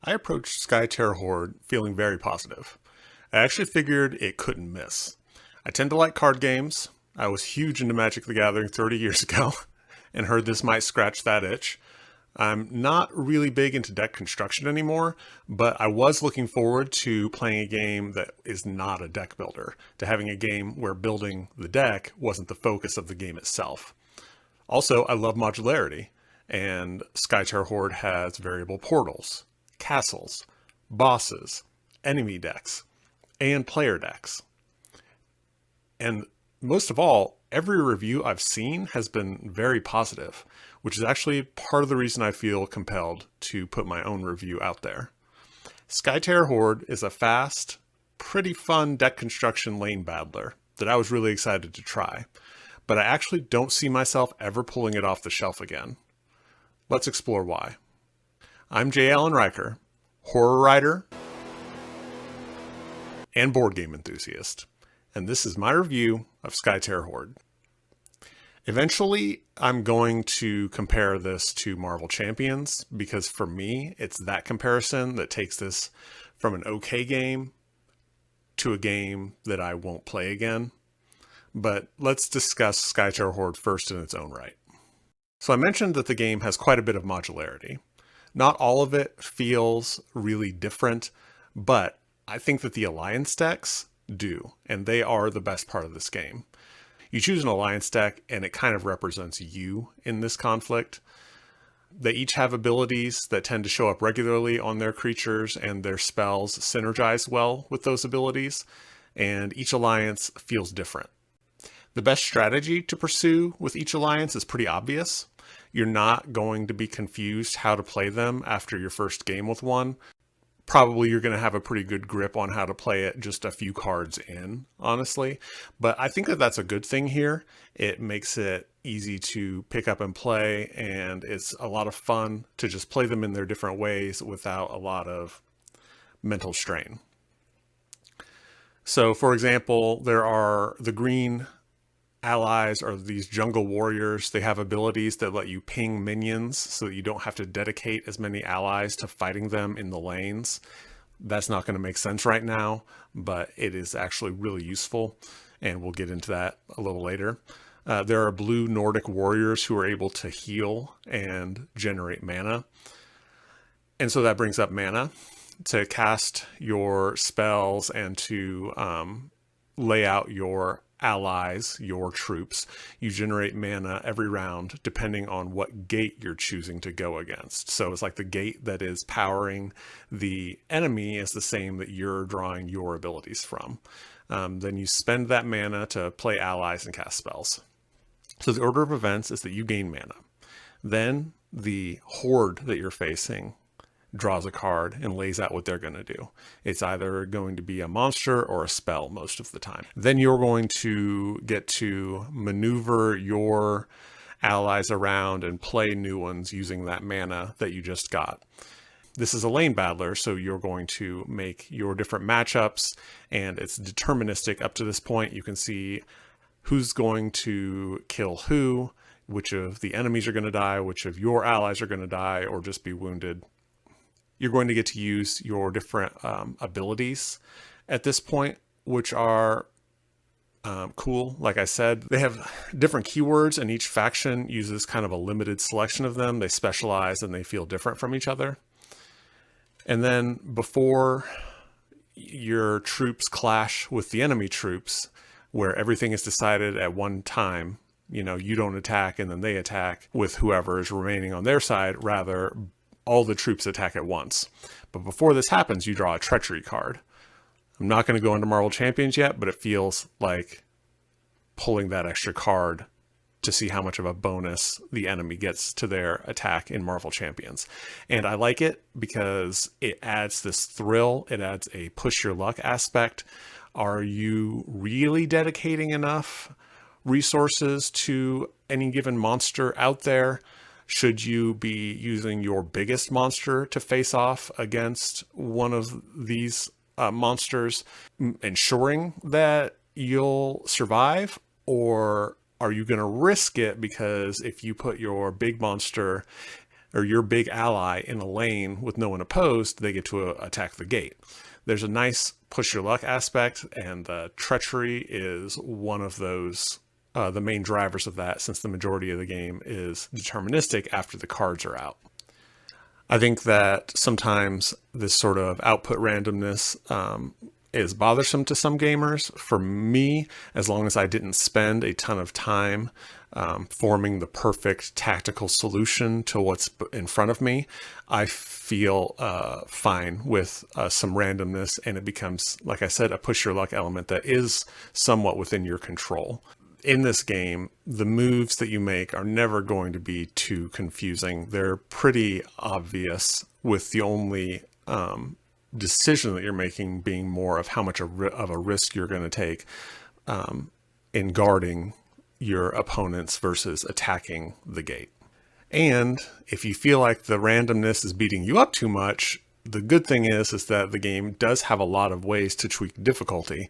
I approached Skytear Horde feeling very positive. I actually figured it couldn't miss. I tend to like card games. I was huge into Magic the Gathering 30 years ago and heard this might scratch that itch. I'm not really big into deck construction anymore, but I was looking forward to playing a game that is not a deck builder, to having a game where building the deck wasn't the focus of the game itself. Also, I love modularity, and Skytear Horde has variable portals, castles, bosses, enemy decks, and player decks. And most of all, every review I've seen has been very positive, which is actually part of the reason I feel compelled to put my own review out there. Skytear Horde is a fast, pretty fun deck construction lane battler that I was really excited to try, but I actually don't see myself ever pulling it off the shelf again. Let's explore why. I'm J. Allen Riker, horror writer and board game enthusiast, and this is my review of Skytear Horde. Eventually, I'm going to compare this to Marvel Champions because for me, it's that comparison that takes this from an okay game to a game that I won't play again. But let's discuss Skytear Horde first in its own right. So I mentioned that the game has quite a bit of modularity. Not all of it feels really different, but I think that the alliance decks do, and they are the best part of this game. You choose an alliance deck, and it kind of represents you in this conflict. They each have abilities that tend to show up regularly on their creatures, and their spells synergize well with those abilities, and each alliance feels different. The best strategy to pursue with each alliance is pretty obvious. You're not going to be confused how to play them after your first game with one. Probably you're going to have a pretty good grip on how to play it just a few cards in, honestly. But I think that that's a good thing here. It makes it easy to pick up and play, and it's a lot of fun to just play them in their different ways without a lot of mental strain. So, for example, there are the green allies are these jungle warriors. They have abilities that let you ping minions so that you don't have to dedicate as many allies to fighting them in the lanes. That's not going to make sense right now, but it is actually really useful, and we'll get into that a little later. There are blue Nordic warriors who are able to heal and generate mana. And so that brings up mana to cast your spells and to lay out your allies, your troops. You generate mana every round depending on what gate you're choosing to go against. So it's like the gate that is powering the enemy is the same that you're drawing your abilities from. Then you spend that mana to play allies and cast spells. So the order of events is that you gain mana. Then the horde that you're facing draws a card and lays out what they're going to do. It's either going to be a monster or a spell most of the time. Then you're going to get to maneuver your allies around and play new ones using that mana that you just got. This is a lane battler, so you're going to make your different matchups, and it's deterministic up to this point. You can see who's going to kill who, which of the enemies are going to die, which of your allies are going to die or just be wounded. You're going to get to use your different abilities at this point, which are cool. Like I said, they have different keywords, and each faction uses kind of a limited selection of them. They specialize and they feel different from each other. And then before your troops clash with the enemy troops, where everything is decided at one time, you don't attack and then they attack with whoever is remaining on their side. Rather, all the troops attack at once. But before this happens, you draw a treachery card. I'm not going to go into Marvel Champions yet, but it feels like pulling that extra card to see how much of a bonus the enemy gets to their attack in Marvel Champions. And I like it because it adds this thrill. It adds a push your luck aspect. Are you really dedicating enough resources to any given monster out there? Should you be using your biggest monster to face off against one of these monsters, ensuring that you'll survive? Or are you going to risk it because if you put your big monster or your big ally in a lane with no one opposed, they get to attack the gate. There's a nice push your luck aspect, and the treachery is one of those, the main drivers of that, since the majority of the game is deterministic after the cards are out. I think that sometimes this sort of output randomness is bothersome to some gamers. For me, as long as I didn't spend a ton of time forming the perfect tactical solution to what's in front of me, I feel fine with some randomness, and it becomes, like I said, a push your luck element that is somewhat within your control. In this game, the moves that you make are never going to be too confusing. They're pretty obvious, with the only decision that you're making being more of how much of a risk you're going to take in guarding your opponents versus attacking the gate. And if you feel like the randomness is beating you up too much, the good thing is that the game does have a lot of ways to tweak difficulty.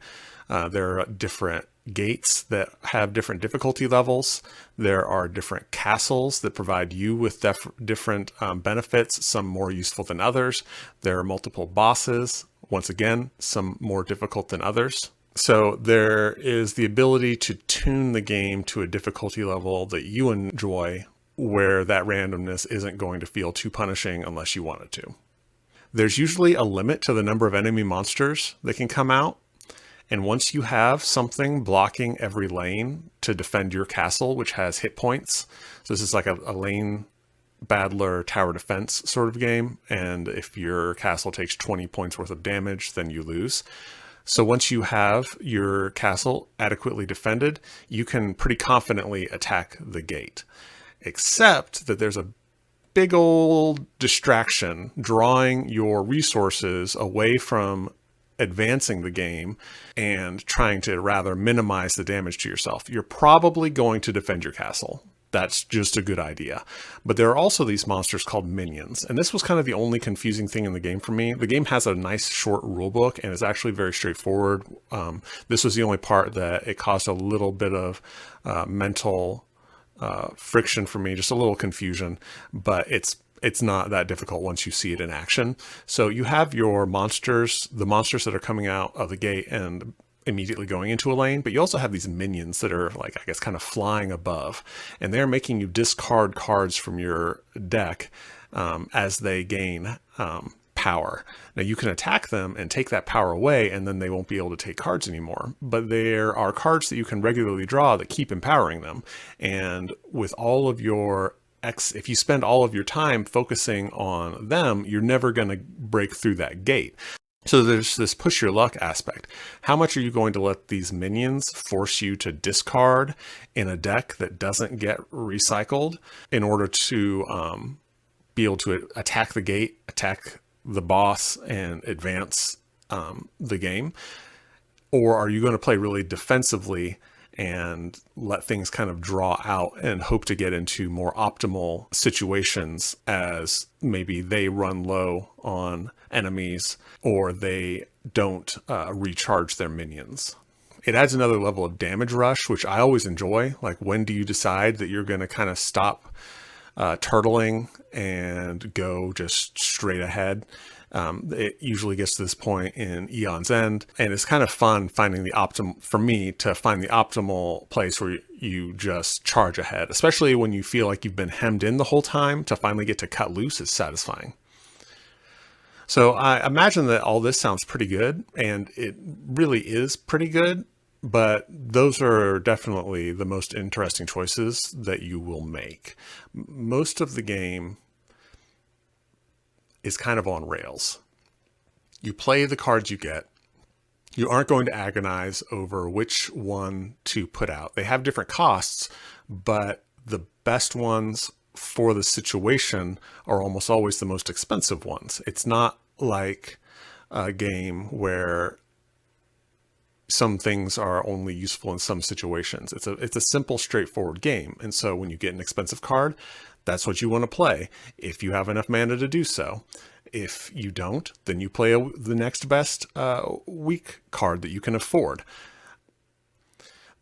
There are different gates that have different difficulty levels. There are different castles that provide you with different benefits, some more useful than others. There are multiple bosses, once again, some more difficult than others. So there is the ability to tune the game to a difficulty level that you enjoy, where that randomness isn't going to feel too punishing unless you want it to. There's usually a limit to the number of enemy monsters that can come out. And once you have something blocking every lane to defend your castle, which has hit points, so this is like a lane battler tower defense sort of game. And if your castle takes 20 points worth of damage, then you lose. So once you have your castle adequately defended, you can pretty confidently attack the gate. Except that there's a big old distraction drawing your resources away from advancing the game and trying to rather minimize the damage to yourself. You're probably going to defend your castle. That's just a good idea. But there are also these monsters called minions. And this was kind of the only confusing thing in the game for me. The game has a nice short rule book and it's actually very straightforward. This was the only part that it caused a little bit of mental friction for me, just a little confusion, but it's not that difficult once you see it in action. So you have your monsters, the monsters that are coming out of the gate and immediately going into a lane, but you also have these minions that are, like, I guess, kind of flying above, and they're making you discard cards from your deck as they gain power. Now you can attack them and take that power away, and then they won't be able to take cards anymore. But there are cards that you can regularly draw that keep empowering them. And with all of your if you spend all of your time focusing on them, you're never going to break through that gate. So there's this push your luck aspect. How much are you going to let these minions force you to discard in a deck that doesn't get recycled in order to be able to attack the gate, attack the boss, and advance the game? Or are you going to play really defensively and let things kind of draw out and hope to get into more optimal situations as maybe they run low on enemies or they don't recharge their minions? It adds another level of damage rush, which I always enjoy. Like, when do you decide that you're going to kind of stop turtling and go just straight ahead? It usually gets to this point in Eon's End, and it's kind of fun finding the for me to find the optimal place where you just charge ahead, especially when you feel like you've been hemmed in the whole time. To finally get to cut loose is satisfying. So I imagine that all this sounds pretty good, and it really is pretty good, but those are definitely the most interesting choices that you will make. Most of the game is kind of on rails. You play the cards you get. You aren't going to agonize over which one to put out. They have different costs, but the best ones for the situation are almost always the most expensive ones. It's not like a game where some things are only useful in some situations. It's a simple, straightforward game. And so when you get an expensive card, that's what you want to play if you have enough mana to do so. If you don't, then you play the next best weak card that you can afford.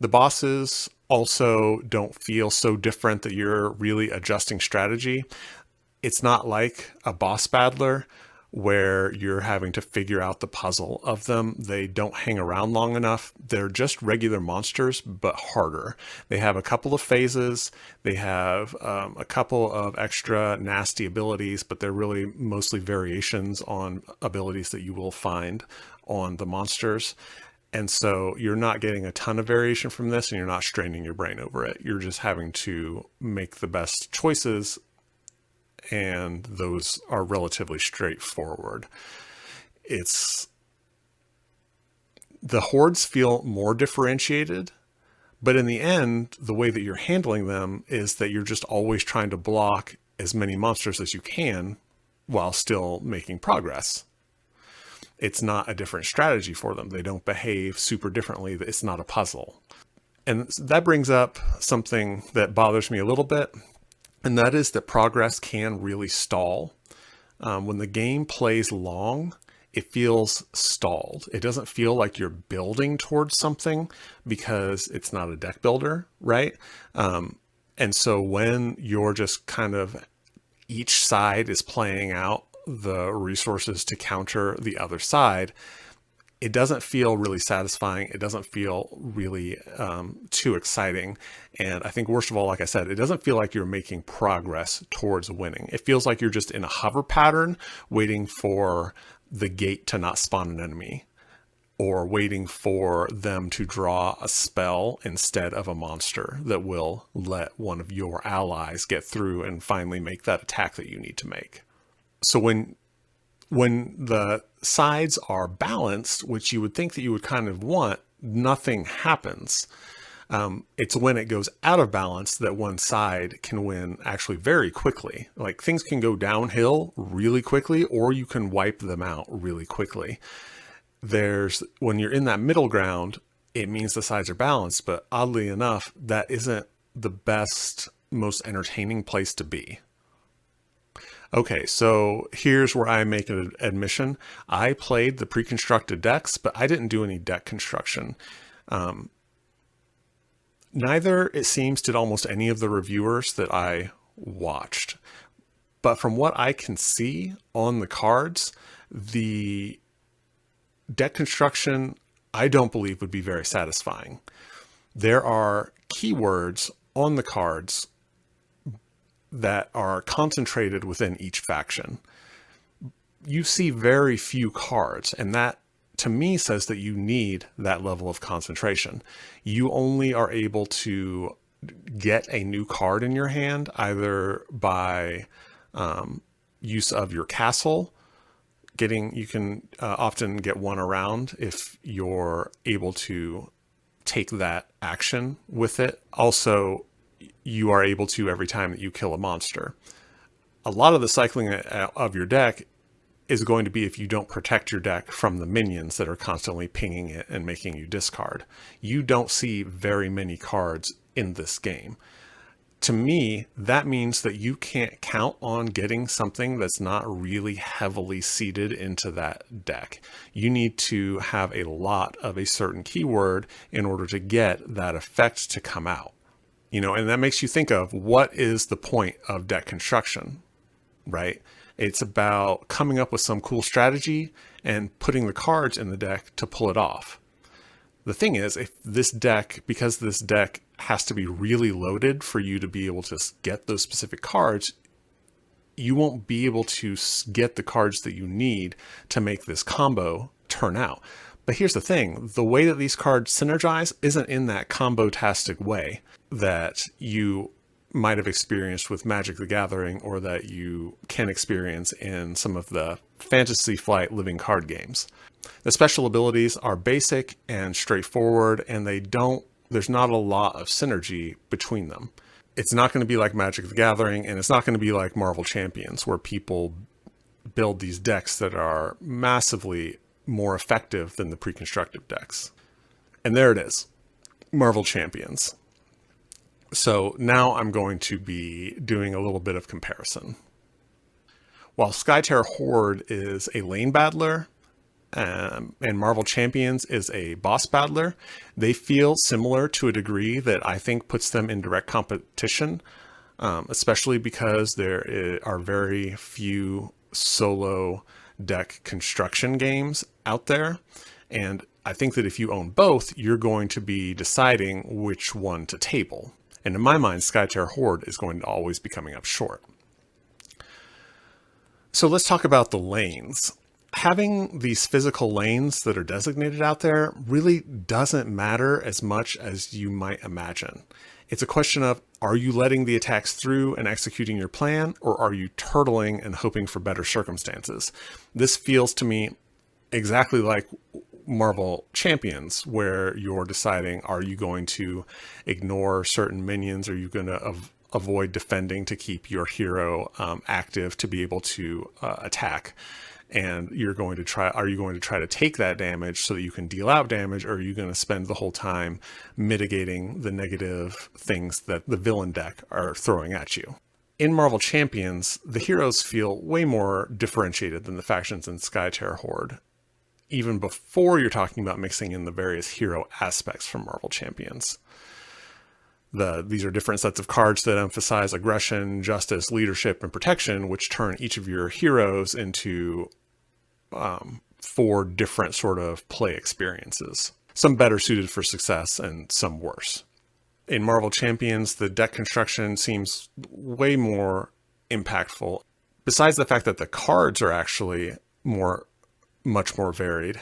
The bosses also don't feel so different that you're really adjusting strategy. It's not like a boss battler where you're having to figure out the puzzle of them. They don't hang around long enough. They're just regular monsters, but harder. They have a couple of phases. They have a couple of extra nasty abilities, but they're really mostly variations on abilities that you will find on the monsters. And so you're not getting a ton of variation from this, and you're not straining your brain over it. You're just having to make the best choices, and those are relatively straightforward. The hordes feel more differentiated, but in the end, the way that you're handling them is that you're just always trying to block as many monsters as you can while still making progress. It's not a different strategy for them. They don't behave super differently. It's not a puzzle. And that brings up something that bothers me a little bit, and that is that progress can really stall. When the game plays long, it feels stalled. It doesn't feel like you're building towards something because it's not a deck builder, right? And so when you're just kind of, each side is playing out the resources to counter the other side, it doesn't feel really satisfying. It doesn't feel really too exciting. And I think worst of all, like I said, it doesn't feel like you're making progress towards winning. It feels like you're just in a hover pattern waiting for the gate to not spawn an enemy, or waiting for them to draw a spell instead of a monster that will let one of your allies get through and finally make that attack that you need to make. So when the sides are balanced, which you would think that you would kind of want, nothing happens. It's when it goes out of balance that one side can win actually very quickly. Like, things can go downhill really quickly, or you can wipe them out really quickly. When you're in that middle ground, it means the sides are balanced, but oddly enough, that isn't the best, most entertaining place to be. Okay, so here's where I make an admission. I played the pre-constructed decks, but I didn't do any deck construction. Neither, it seems, did almost any of the reviewers that I watched. But from what I can see on the cards, the deck construction, I don't believe, would be very satisfying. There are keywords on the cards that are concentrated within each faction. You see very few cards, and that to me says that you need that level of concentration. You only are able to get a new card in your hand either by use of your castle. You can often get one around if you're able to take that action with it. Also, you are able to every time that you kill a monster. A lot of the cycling of your deck is going to be if you don't protect your deck from the minions that are constantly pinging it and making you discard. You don't see very many cards in this game. To me, that means that you can't count on getting something that's not really heavily seeded into that deck. You need to have a lot of a certain keyword in order to get that effect to come out. And that makes you think of, what is the point of deck construction, right? It's about coming up with some cool strategy and putting the cards in the deck to pull it off. The thing is, because this deck has to be really loaded for you to be able to get those specific cards, you won't be able to get the cards that you need to make this combo turn out. But here's the thing, the way that these cards synergize isn't in that combo-tastic way that you might have experienced with Magic the Gathering, or that you can experience in some of the Fantasy Flight living card games. The special abilities are basic and straightforward, and there's not a lot of synergy between them. It's not going to be like Magic the Gathering, and it's not going to be like Marvel Champions, where people build these decks that are massively more effective than the pre-constructed decks. And there it is, Marvel Champions. So now I'm going to be doing a little bit of comparison. While Skytear Horde is a lane battler, and Marvel Champions is a boss battler, they feel similar to a degree that I think puts them in direct competition. especially because are very few solo deck construction games out there. And I think that if you own both, you're going to be deciding which one to table. And in my mind, Skytear Horde is going to always be coming up short. So let's talk about the lanes. Having these physical lanes that are designated out there really doesn't matter as much as you might imagine. It's a question of, are you letting the attacks through and executing your plan, or are you turtling and hoping for better circumstances? This feels to me exactly like Marvel Champions, where you're deciding, are you going to ignore certain minions? Are you going to avoid defending to keep your hero active to be able to attack? And are you going to try to take that damage so that you can deal out damage, or are you going to spend the whole time mitigating the negative things that the villain deck are throwing at you? In Marvel Champions, the heroes feel way more differentiated than the factions in Skytear Horde, even before you're talking about mixing in the various hero aspects from Marvel Champions. These are different sets of cards that emphasize aggression, justice, leadership, and protection, which turn each of your heroes into 4 different sort of play experiences. Some better suited for success and some worse. In Marvel Champions, the deck construction seems way more impactful. Besides the fact that the cards are actually much more varied,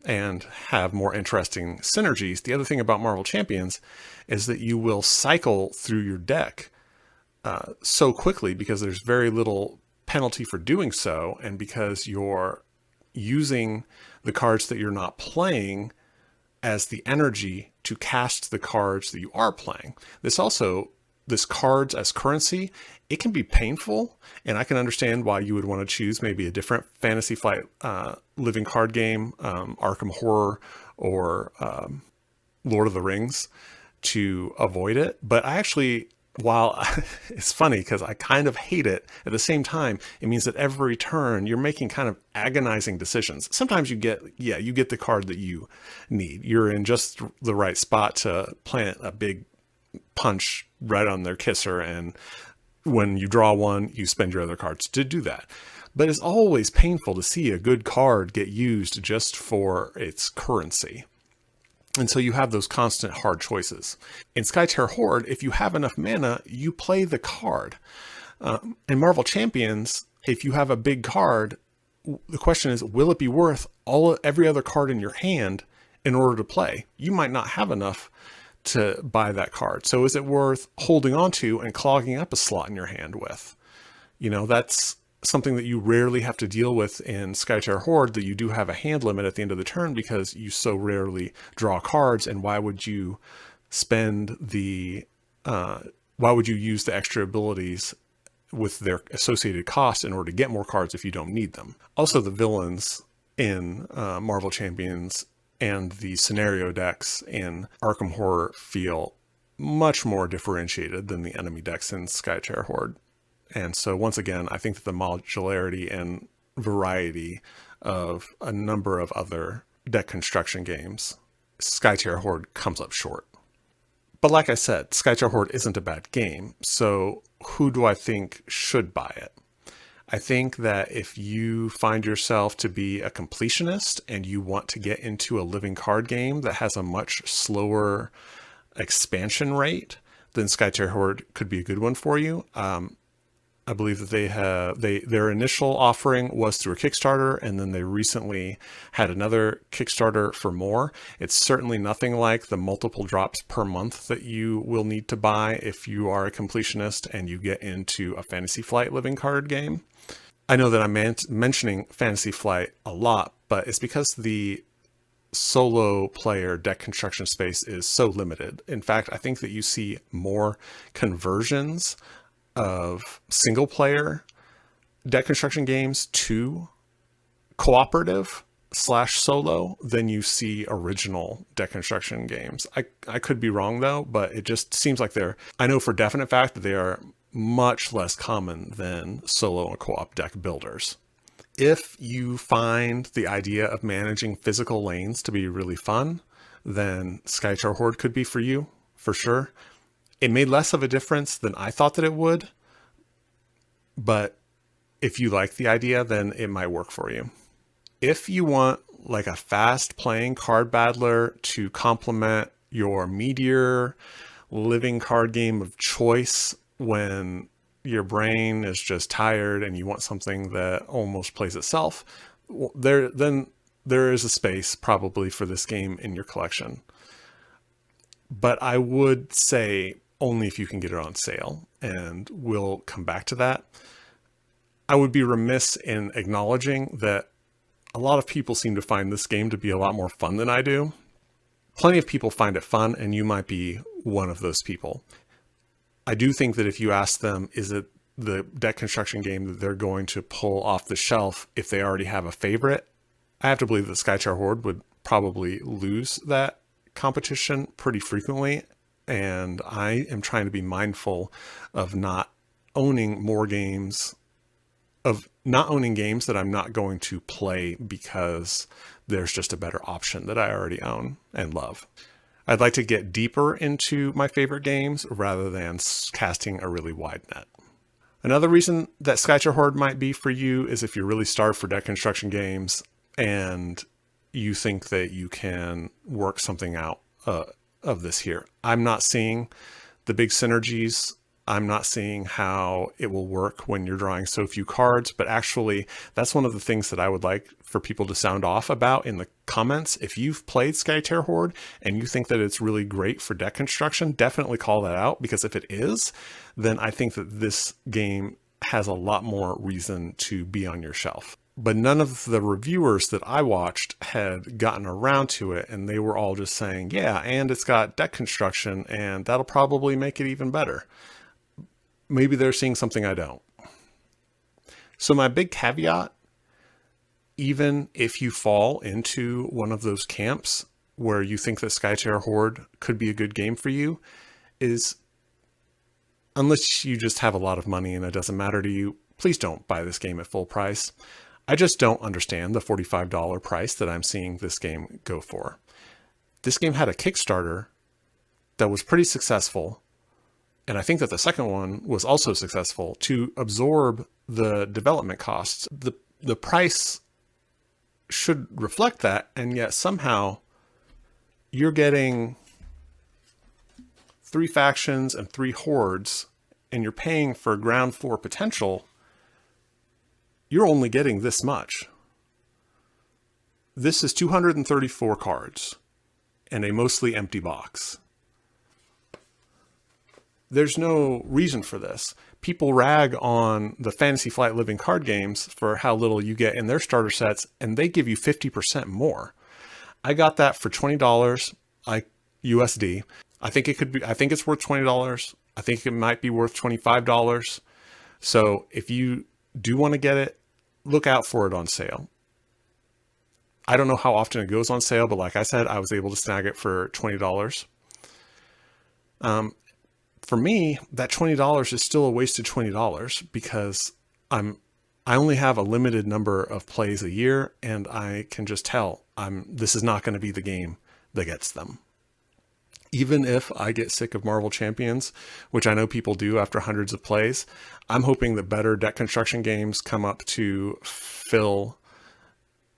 and have more interesting synergies. The other thing about Marvel Champions is that you will cycle through your deck so quickly because there's very little penalty for doing so, and because you're using the cards that you're not playing as the energy to cast the cards that you are playing. This cards as currency, it can be painful, and I can understand why you would want to choose maybe a different Fantasy Flight living card game, Arkham Horror, or Lord of the Rings, to avoid it. But I actually, while it's funny because I kind of hate it, at the same time, it means that every turn you're making kind of agonizing decisions. Sometimes you get the card that you need. You're in just the right spot to plant a big punch right on their kisser, and when you draw one, you spend your other cards to do that. But it's always painful to see a good card get used just for its currency. And so you have those constant hard choices. In Skytear Horde, if you have enough mana, you play the card. In Marvel Champions, if you have a big card, the question is, will it be worth every other card in your hand in order to play? You might not have enough to buy that card. So is it worth holding on to and clogging up a slot in your hand with? That's something that you rarely have to deal with in Skytear Horde, that you do have a hand limit at the end of the turn because you so rarely draw cards. And why would you use the extra abilities with their associated cost in order to get more cards if you don't need them? Also, the villains in Marvel Champions and the scenario decks in Arkham Horror feel much more differentiated than the enemy decks in Skytear Horde. And so once again, I think that the modularity and variety of a number of other deck construction games, Skytear Horde comes up short. But like I said, Skytear Horde isn't a bad game. So who do I think should buy it? I think that if you find yourself to be a completionist and you want to get into a living card game that has a much slower expansion rate, then Skytear Horde could be a good one for you. I believe that their initial offering was through a Kickstarter, and then they recently had another Kickstarter for more. It's certainly nothing like the multiple drops per month that you will need to buy if you are a completionist and you get into a Fantasy Flight living card game. I know that I'm mentioning Fantasy Flight a lot, but it's because the solo player deck construction space is so limited. In fact, I think that you see more conversions of single player deck construction games to cooperative / solo than you see original deck construction games. I could be wrong though, but it just seems like I know for definite fact that they are much less common than solo and co-op deck builders. If you find the idea of managing physical lanes to be really fun, then Skytear Horde could be for you, for sure. It made less of a difference than I thought that it would, but if you like the idea, then it might work for you. If you want like a fast playing card battler to complement your meatier living card game of choice when your brain is just tired and you want something that almost plays itself, then there is a space probably for this game in your collection. But I would say only if you can get it on sale, and we'll come back to that. I would be remiss in acknowledging that a lot of people seem to find this game to be a lot more fun than I do. Plenty of people find it fun, and you might be one of those people. I do think that if you ask them, is it the deck construction game that they're going to pull off the shelf if they already have a favorite, I have to believe that Skytear Horde would probably lose that competition pretty frequently. And I am trying to be mindful of not owning games that I'm not going to play because there's just a better option that I already own and love. I'd like to get deeper into my favorite games rather than casting a really wide net. Another reason that Skytear Horde might be for you is if you're really starved for deck construction games and you think that you can work something out of this here. I'm not seeing the big synergies. I'm not seeing how it will work when you're drawing so few cards, but actually that's one of the things that I would like for people to sound off about in the comments. If you've played Skytear Horde and you think that it's really great for deck construction, definitely call that out, because if it is, then I think that this game has a lot more reason to be on your shelf. But none of the reviewers that I watched had gotten around to it, and they were all just saying, yeah, and it's got deck construction, and that'll probably make it even better. Maybe they're seeing something I don't. So my big caveat, even if you fall into one of those camps where you think that Skytear Horde could be a good game for you, is unless you just have a lot of money and it doesn't matter to you, please don't buy this game at full price. I just don't understand the $45 price that I'm seeing this game go for. This game had a Kickstarter that was pretty successful, and I think that the second one was also successful to absorb the development costs. The price should reflect that, and yet somehow you're getting 3 factions and 3 hordes, and you're paying for ground floor potential. You're only getting this much. This is 234 cards and a mostly empty box. There's no reason for this. People rag on the Fantasy Flight Living card games for how little you get in their starter sets, and they give you 50% more. I got that for $20, USD. I think it's worth $20. I think it might be worth $25. So if you do want to get it, look out for it on sale. I don't know how often it goes on sale, but like I said, I was able to snag it for $20. For me, that $20 is still a wasted $20 because I only have a limited number of plays a year, and I can just tell this is not going to be the game that gets them. Even if I get sick of Marvel Champions, which I know people do after hundreds of plays, I'm hoping that better deck construction games come up to fill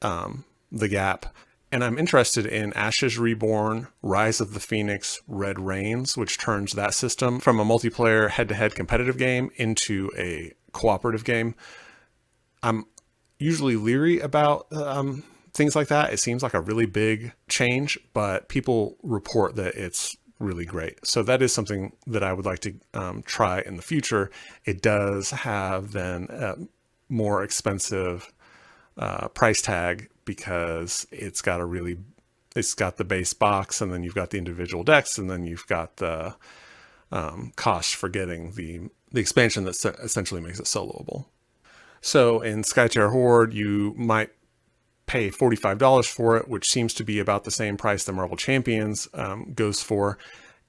the gap. And I'm interested in Ashes Reborn, Rise of the Phoenix, Red Reigns, which turns that system from a multiplayer head-to-head competitive game into a cooperative game. I'm usually leery about things like that. It seems like a really big change, but people report that it's really great. So that is something that I would like to try in the future. It does have then a more expensive price tag because it's got the base box, and then you've got the individual decks, and then you've got the cost for getting the expansion that essentially makes it soloable. So in Skytear Horde, you might pay $45 for it, which seems to be about the same price that Marvel Champions goes for.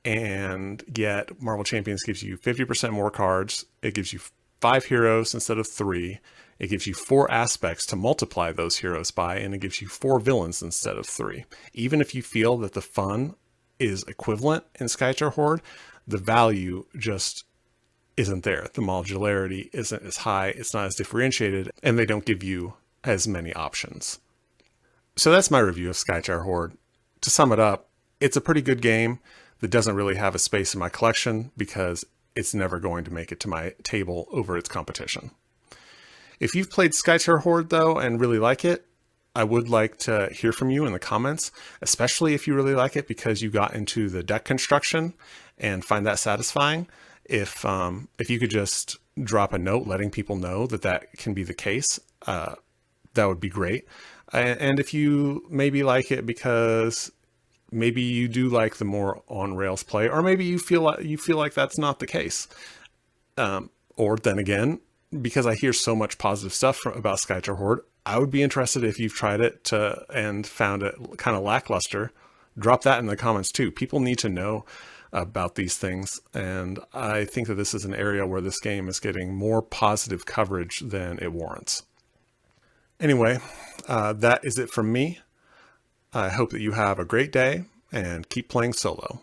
And yet Marvel Champions gives you 50% more cards. It gives you 5 heroes instead of 3. It gives you 4 aspects to multiply those heroes by, and it gives you 4 villains instead of 3. Even if you feel that the fun is equivalent in Skytear Horde, the value just isn't there. The modularity isn't as high, it's not as differentiated, and they don't give you as many options. So that's my review of Skytear Horde. To sum it up, it's a pretty good game that doesn't really have a space in my collection because it's never going to make it to my table over its competition. If you've played Skytear Horde though and really like it, I would like to hear from you in the comments, especially if you really like it because you got into the deck construction and find that satisfying. If you could just drop a note letting people know that that can be the case, that would be great. And if you maybe like it because maybe you do like the more on rails play, or maybe you feel like that's not the case, or then again, because I hear so much positive stuff about Skytear Horde, I would be interested if you've tried it and found it kind of lackluster. Drop that in the comments too. People need to know about these things, and I think that this is an area where this game is getting more positive coverage than it warrants. Anyway, that is it from me. I hope that you have a great day and keep playing solo.